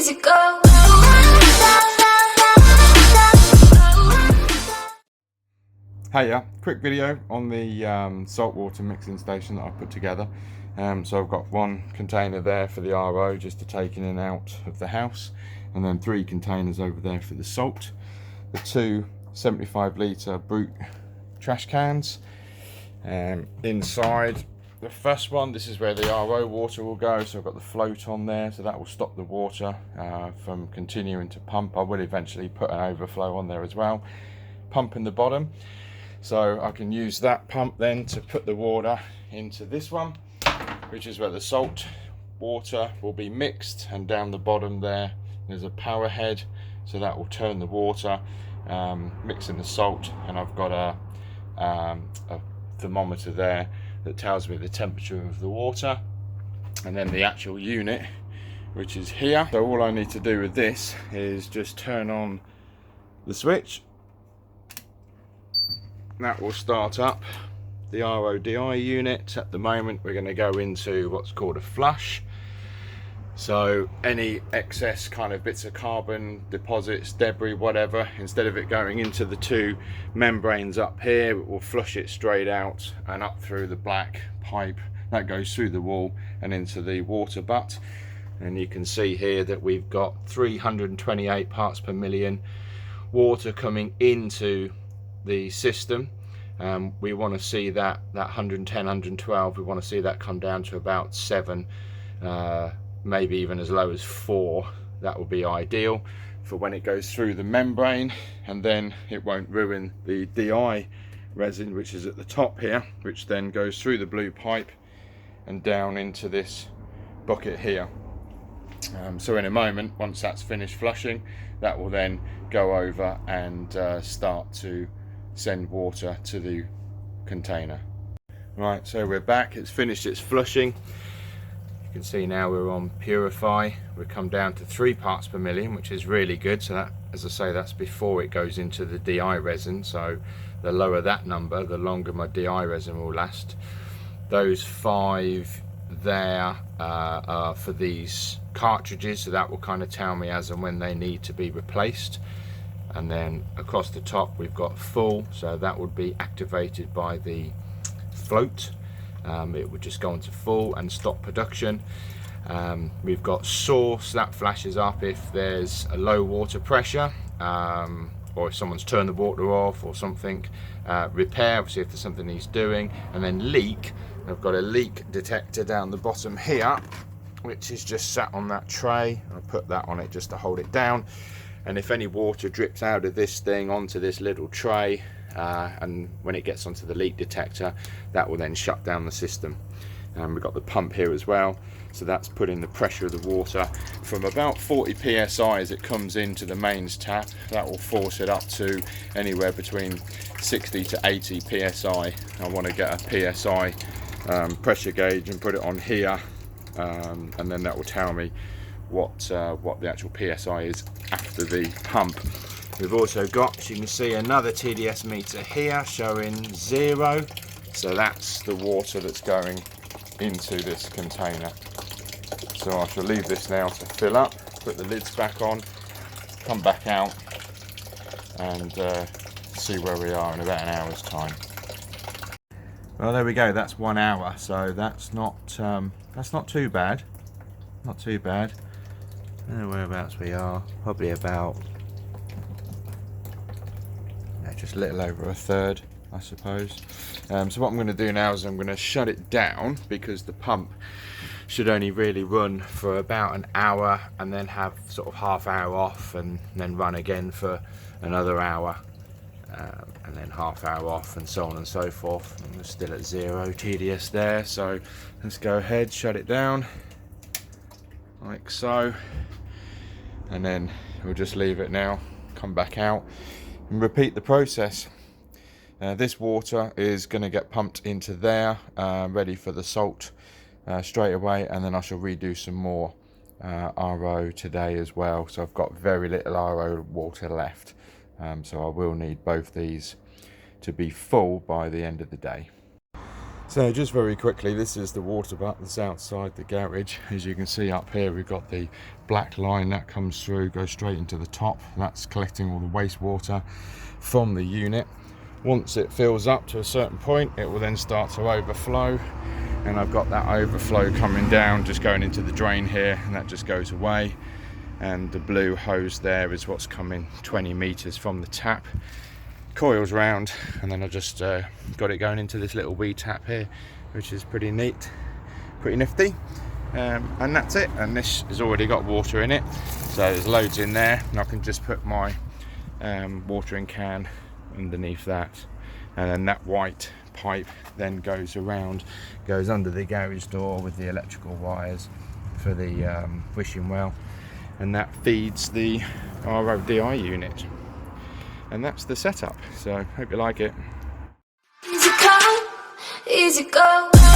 easy go. Hiya, quick video on the saltwater mixing station that I put together. So I've got one container there for the RO just to take in and out of the house, and then 3 containers over there for the salt. The 2 75 litre Brute Trashcans. Inside the first one, this is where the RO water will go, so I've got the float on there, so that will stop the water from continuing to pump. I will eventually put an overflow on there as well, pump in the bottom. So I can use that pump then to put the water into this one, which is where the salt water will be mixed, and down the bottom there's a power head, so that will turn the water, mixing the salt, and I've got a thermometer there that tells me the temperature of the water, and then the actual unit, which is here. So all I need to do with this is just turn on the switch. That will start up the RODI unit. At the moment we're going to go into what's called a flush, so any excess kind of bits of carbon deposits, debris, whatever, instead of it going into the 2 membranes up here, it will flush it straight out and up through the black pipe that goes through the wall and into the water butt. And you can see here that we've got 328 parts per million water coming into the system. We want to see that 110, 112, we want to see that come down to about 7, maybe even as low as 4. That will be ideal for when it goes through the membrane, and then it won't ruin the DI resin, which is at the top here, which then goes through the blue pipe and down into this bucket here. So in a moment, once that's finished flushing, that will then go over and start to send water to the container. Right, so we're back, it's finished its flushing. You can see now we're on purify. We've come down to 3 parts per million, which is really good. So that, as I say, that's before it goes into the DI resin, so the lower that number, the longer my DI resin will last. Those 5 there are for these cartridges, so that will kind of tell me as and when they need to be replaced. And then across the top we've got full, so that would be activated by the float. It would just go into full and stop production. We've got source, that flashes up if there's a low water pressure, or if someone's turned the water off or something. Repair, obviously if there's something he's doing. And then leak, I've got a leak detector down the bottom here, which is just sat on that tray. I'll put that on it just to hold it down. And if any water drips out of this thing onto this little tray, and when it gets onto the leak detector, that will then shut down the system. And we've got the pump here as well, so that's putting the pressure of the water from about 40 psi as it comes into the mains tap. That will force it up to anywhere between 60 to 80 psi. I want to get a psi pressure gauge and put it on here, and then that will tell me what the actual psi is after the pump. We've also got, as you can see, another TDS meter here showing 0, so that's the water that's going into this container. So I shall leave this now to fill up, put the lids back on, come back out, and see where we are in about an hour's time. Well, there we go, that's 1 hour, so that's not too bad. Not too bad. I don't know whereabouts we are, probably about just a little over 1/3, I suppose. So what I'm going to do now is I'm going to shut it down, because the pump should only really run for about an hour, and then have sort of half hour off, and then run again for another hour, and then half hour off, and so on and so forth. And we're still at 0 TDS there, so let's go ahead, shut it down like so, and then we'll just leave it now, come back out and repeat the process. This water is going to get pumped into there, ready for the salt straight away, and then I shall redo some more RO today as well. So I've got very little RO water left, so I will need both these to be full by the end of the day. So just very quickly, this is the water butt that's outside the garage. As you can see up here, we've got the black line that comes through, goes straight into the top. That's collecting all the wastewater from the unit. Once it fills up to a certain point, it will then start to overflow. And I've got that overflow coming down, just going into the drain here, and that just goes away. And the blue hose there is what's coming 20 meters from the tap. Coils round, and then I just got it going into this little wee tap here, which is pretty neat, pretty nifty. And that's it, and this has already got water in it, so there's loads in there, and I can just put my watering can underneath that, and then that white pipe then goes around, goes under the garage door with the electrical wires for the wishing well, and that feeds the RODI unit. And that's the setup, so hope you like it. Easy come, easy go.